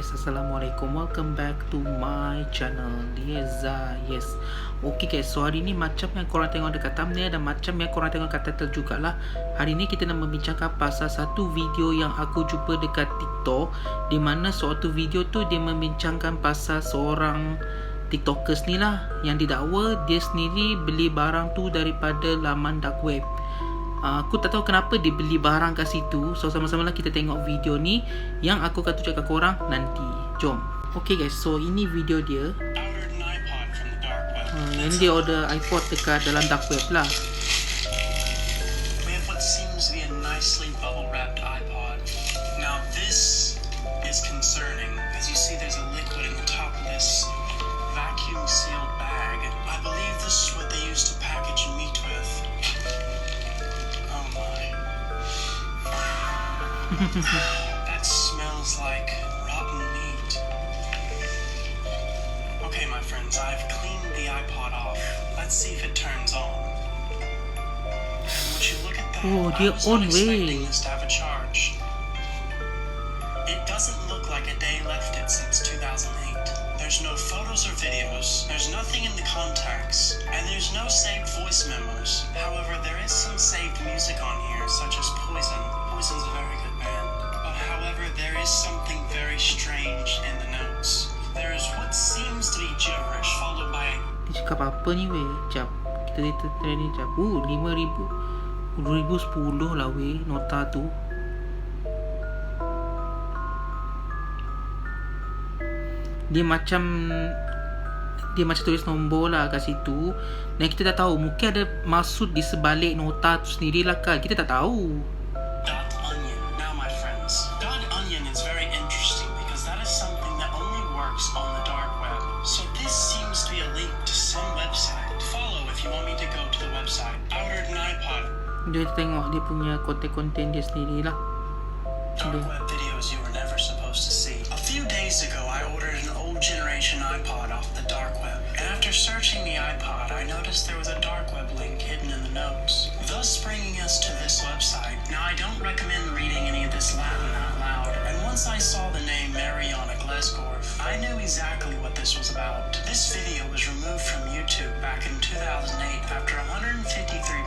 guys, Assalamualaikum. Welcome back to my channel, Lieza. Yes. Okay guys, so hari ni macam yang korang tengok dekat thumbnail dan macam yang korang tengok kat title jugalah, hari ni kita nak membincangkan pasal satu video yang aku jumpa dekat TikTok, di mana suatu video tu dia membincangkan pasal seorang TikTokers ni lah, yang didakwa dia sendiri beli barang tu daripada laman dark web. Aku tak tahu kenapa dia beli barang kat situ. So sama-sama lah kita tengok video ni yang aku akan tunjukkan korang nanti. Jom. Okay guys, so ini video dia. Yang dia order iPod dekat dalam dark web lah. We have what seems to be a nicely bubble wrapped iPod. Now this is concerning. As you see, there's a liquid in the top of this vacuum sealed bag. I believe this is what they used to package meat with. That smells like rotten meat. Okay, my friends, I've cleaned the iPod off. Let's see if it turns on. And would you look at that? Oh, I dia was on not expecting way. this to have a charge. It doesn't look like a day left it since 2008. There's no photos or videos, there's nothing in the contacts, and there's no saved voice memos. However, there is some saved music on here, such as Poison. Poison's a very good band. But however, there is something very strange in the notes. There is what seems to be gibberish, followed by Dia cakap apa ni weh? Jap. Kita training jap. 5,000 2010 lah weh nota tu. Dia macam tulis nombor lah kat situ. Dan kita tak tahu, mungkin ada maksud di sebalik nota tu sendirilah kan. Kita tak tahu. Dot Onion. Now, my friends, Dot Onion is very interesting because that is something that only works on the dark web. So this seems to be a link to some website. Follow if you want me to go to the website. I ordered an iPod. Dia tengok dia punya konten-konten dia sendirilah. Dark web videos you were never supposed to see. A few days ago, I ordered an old generation iPod off the dark web. And after searching the iPod, I noticed there was a dark web link hidden in the notes, thus bringing us to this website. Now, I don't recommend reading any of this Latin out loud. And once I saw the name Mariana Glesgorf, I knew exactly what this was about. This video was removed from YouTube back in 2008 after 153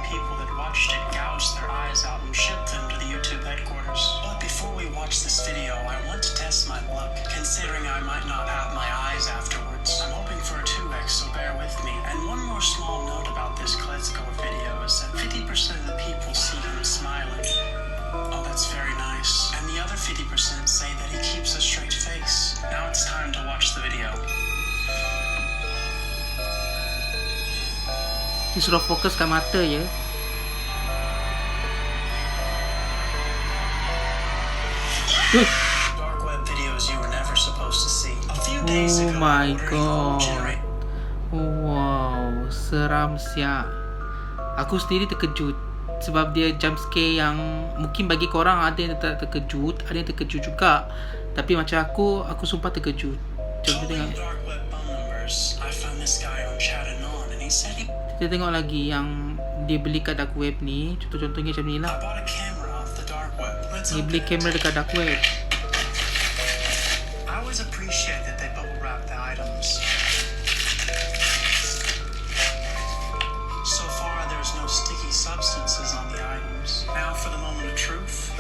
people that watched it gouged their eyes out and shipped them to the YouTube headquarters. But before we watch this video, I want to test my luck, considering I might not have my eyes afterwards. I'm hoping for a 2x, so bear with me. And one more small note about this Klitschko video is that 50% of the people see him smiling. Oh, that's very nice. And the other 50% say that he keeps a straight face. Now it's time to watch the video. Dia suruh fokus kat mata je. Dark web videos you were never supposed to see. A few days Oh ago, my I ordered an old god. generation. Wow, seram siap. Aku sendiri terkejut sebab dia jump scare yang mungkin bagi korang ada yang tak terkejut, ada yang terkejut juga. Tapi macam aku sumpah terkejut. Jom kita tengok. Calling dark web phone numbers. I found this guy on Chat-Anon and he said Kita tengok lagi yang dia beli kat dark web ni. Contoh-contohnya macam ni I lah. bought a camera off the dark web. Let's Dia beli open it. kamera dekat dark web. I always appreciate that they bubble wrap the items. So far, there's no sticky substances on the items. Now for the moment of truth.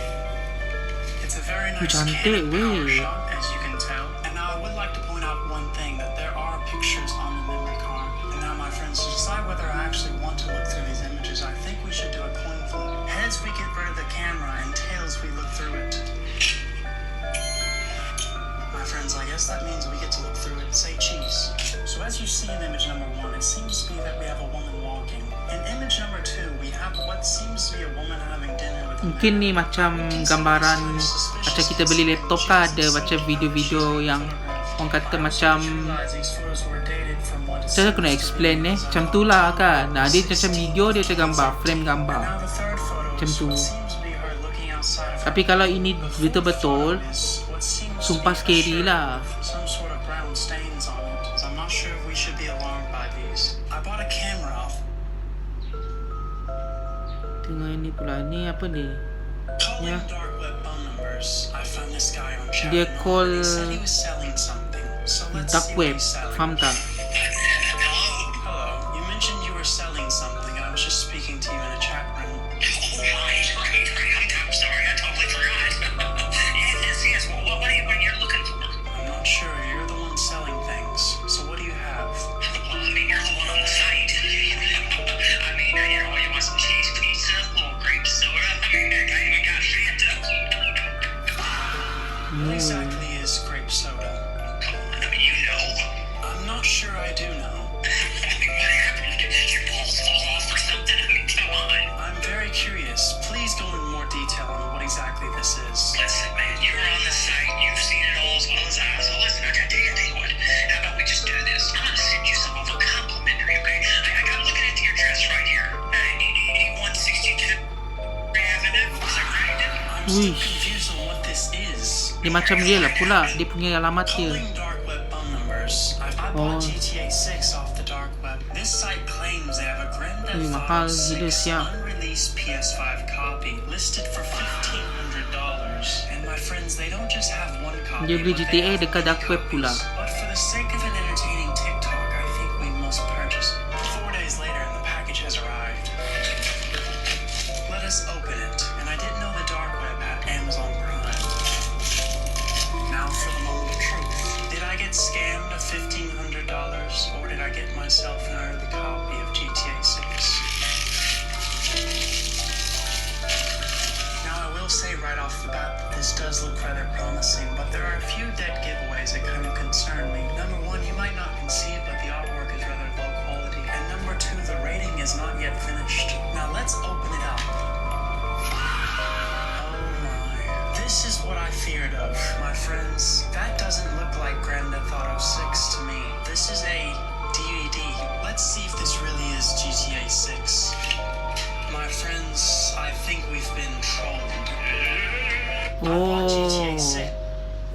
It's a very nice cantik, candid power weh. shot, as you can tell. And now I would like to point out one thing, that there are pictures on the memory card. And now, my friends, to decide whether I actually want to look through these images, I think we should do a coin flip. Heads, we get rid of the camera, and tails, we look through it. My friends, I guess that means we get to look through it and say cheese. So as you see in image number 1, it seems to be that we have a woman walking. In image number 2, we have what seems to be a woman having dinner with a Mungkin man. ni macam gambaran, macam kita beli laptop lah, ada macam video-video yang orang kata macam, saya aku nak explain macam tu lah kan. Nah, dia macam video, dia macam gambar, frame gambar macam tu. Tapi kalau ini betul-betul, sumpah scary lah. Some sort of brown stains on it. So I'm not sure if we should be alarmed by these. I bought a camera off. Tengok ini pula, ni apa ni? Calling Yeah. dark web phone numbers. numbers. I found this guy on chat. Dia call He said he was selling something. So let's dark see what web, he's selling. faham tak? Hello. You mentioned you were selling something. I was just speaking to you in a chat room. Oh, right. I'm sorry. I totally forgot. Yes. What are you looking for? I'm not sure. You're the one selling things. So what do you have? Well, I mean, you're the one on the site. I mean, you want some cheese pizza, a little grape soda? I mean, I even got Fanta. What exactly is grape soda? Come on, I mean, you know. I'm not sure I do know. I mean, what happened? Your balls fall off or something? I mean, come on. I'm very curious. Please go into more detail on what exactly this is. Listen, man, you were on the site. You've seen it all as well as I. So listen, I tell you what. How about we just do this? I'm gonna send you some of a complimentary, okay? I'm looking into your dress right here. 8162 Avenue. Is that right? I'm still Uish. confused on what this is. Dia macam dia lah pula. Dia punya alamat dia. Calling dark web phone numbers. I bought GTA 6 off the dark web. This site claims they have a Grand Theft mahal Auto gila 6 siap. unreleased PS5 copy listed for $1,500. And my friends, they don't just have one copy. Dia beli but they GTA have dekat many dark web copies. pula. But for the sake of an entertaining TikTok, I think we must purchase it. 4 days later, and the package has arrived. Let us open it. And I didn't know the dark web had Amazon Prime. Now for the moment of truth. Did I get scammed of $1,500, or did I get myself an early copy of GTA 6? Now I will say right off the bat that this does look rather promising, but there are a few dead giveaways that kind of concern me. Number one, you might not concede, but the artwork is rather low quality. And number two, the rating is not yet finished. Now let's open it up. This is what I feared of, my friends. That doesn't look like Grand Theft Auto 6 to me. This is a DVD. Let's see if this really is GTA 6. My friends, I think we've been trolled. I bought GTA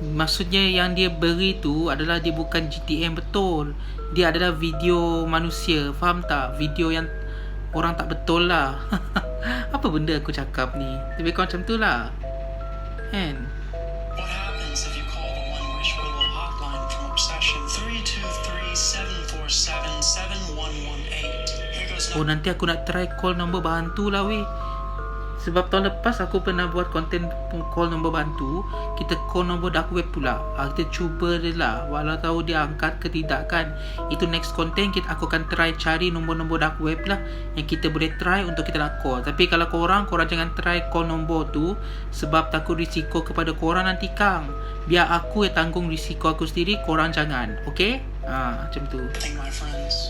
6. Maksudnya yang dia beri tu adalah dia bukan GTA yang betul. Dia adalah video manusia. Faham tak? Video yang orang tak betul lah. Apa benda aku cakap ni? Lebih kurang macam tu lah. Kan? What happens if you call the One Wish Willow hotline from Obsession? 323-747-7118. Here goes Oh, nanti aku nak try call nombor bantu lah weh. Sebab tahun lepas aku pernah buat konten call nombor bantu. Kita call nombor dark web pula. Kita cuba je lah. Walau tahu dia angkat ke tidak kan. Itu next konten aku akan try cari nombor-nombor dark web lah yang kita boleh try untuk kita nak call. Tapi kalau korang jangan try call nombor tu. Sebab takut risiko kepada korang nanti Kang. Biar aku yang tanggung risiko aku sendiri. Korang jangan. Okay? Macam tu. My friends.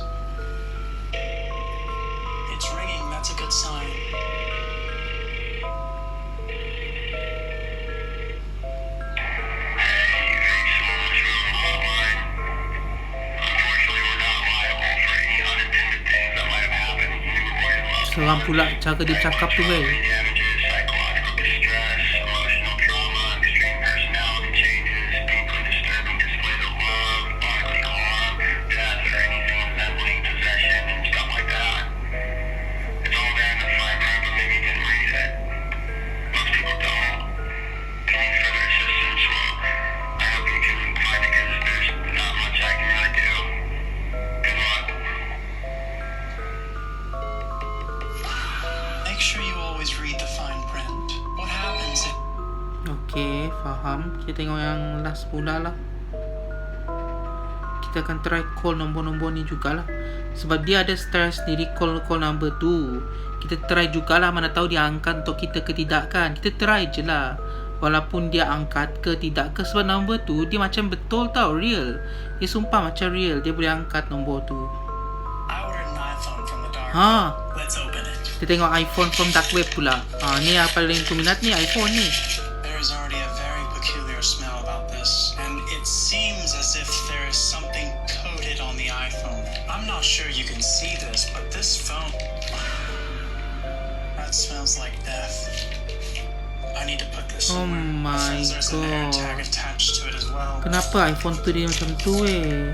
It's ringing. That's a good sign. Seram pula cara dia cakap tu weh. Make sure you always read the fine print. What happens if... Okay, faham. Kita tengok yang last pula lah. Kita akan try call nombor-nombor ni jugalah. Sebab dia ada style sendiri call number tu. Kita try jugalah, mana tahu dia angkat untuk kita ke tidak kan. Kita try je lah. Walaupun dia angkat ke tidak ke. Sebab nombor tu dia macam betul tau, real. Dia sumpah macam real. Dia boleh angkat nombor tu. I ordered an iPhone from the dark. Let's open it. Kita tengok iPhone from dark web pula. Ni apa paling peminat ni iPhone ni. There's already a very peculiar smell about this, and it seems as if there is something coated on the iPhone. I'm not sure you can see this, but this phone... That smells like death. I need to put this Oh somewhere. my Since there's an AirTag god. attached to it as well. Kenapa iPhone tu dia macam tu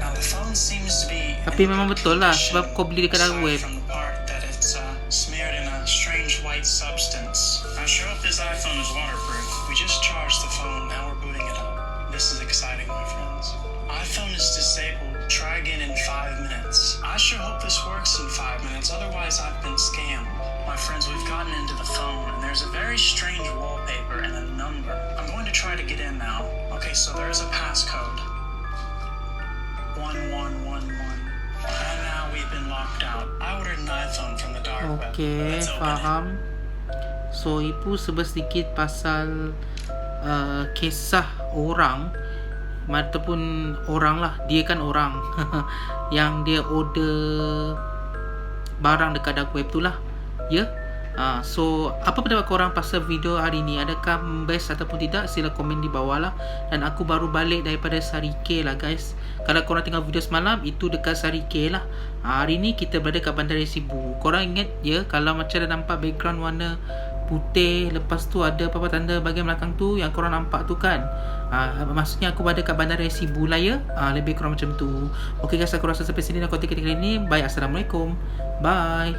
Now the phone seems to be... Tapi memang betul lah. Sebab kau beli dekat dark web. From the part that it's smeared in a strange white substance. I sure hope this iPhone is waterproof. We just charged the phone. Now we're booting it up. This is exciting, my friends. iPhone is disabled. Try again in 5 minutes. I sure hope this works in 5 minutes. Otherwise, I've been scammed. My friends, we've gotten into the phone, and there's a very strange wallpaper and a number. I'm going to try to get in now. Okay, so there is a passcode. 1111. And now we've been locked out. I ordered an iPhone from the dark web. Okay, Let's open it. faham. So, Ibu sedikit pasal kisah orang ataupun orang lah, dia kan orang yang dia order barang dekat dark web tu lah, ya. So apa pendapat korang pasal video hari ni? Adakah best ataupun tidak? Sila komen di bawah lah. Dan aku baru balik daripada Sarike lah guys. Kalau korang tengok video semalam, itu dekat Sarike lah. Hari ni kita berada kat Bandar Sibu. Korang ingat ya, kalau macam dah nampak background warna putih, lepas tu ada apa-apa tanda bahagian belakang tu yang korang nampak tu kan, maksudnya aku berada kat Bandar Sibu lah ya. Lebih kurang macam tu. Okay guys, aku rasa sampai sini nak konten kita kali ni. Bye, Assalamualaikum. Bye.